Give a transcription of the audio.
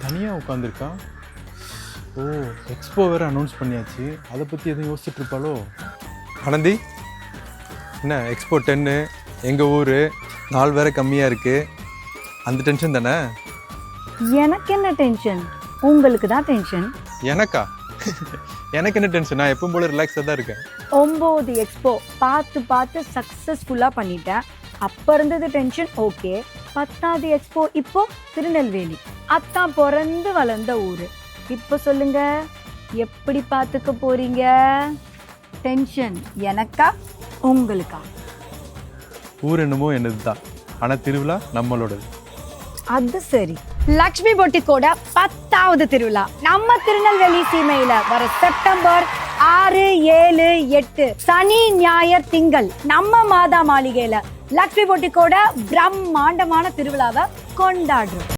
தனியாக உட்காந்துருக்கான். ஓ, எக்ஸ்போ வேறு அனௌன்ஸ் பண்ணியாச்சு. அதை பற்றி எதுவும் யோசிச்சுட்டு இருப்பாளோ? ஆனந்தி, என்ன எக்ஸ்போ 10 எங்கள் ஊர், நாள் வேறு கம்மியாக இருக்குது, அந்த டென்ஷன் தானே? எனக்கு என்ன டென்ஷன்? உங்களுக்கு தான் டென்ஷன். எனக்கா? எனக்கு என்ன டென்ஷன்? நான் எப்பவும் போல ரிலாக்ஸாக தான் இருக்கேன். 9 எக்ஸ்போ பார்த்து சக்ஸஸ்ஃபுல்லாக பண்ணிட்டேன். அப்போ இருந்தது டென்ஷன். ஓகே, 10வது எக்ஸ்போ இப்போ திருநெல்வேலி, அத்தான் பிறந்து வளர்ந்த ஊர். இப்போ சொல்லுங்க, எப்படி பார்த்துக்க போறீங்க? டென்ஷன் எனக்கா உங்களுக்கா? ஊர் என்னமோ என்னது தான், ஆனால் திருவிழா நம்மளோடது. அது சரி. லக்ஷ்மி பொட்டிக்கோட 10வது திருவிழா நம்ம திருநெல்வேலி சீமையில வர செப்டம்பர் 6, 7, 8 சனி ஞாயிறு திங்கள் நம்ம மாதா மாளிகையில லக்ஷ்மி பொட்டிக்கோட பிரம்மாண்டமான திருவிழாவை கொண்டாடுறோம்.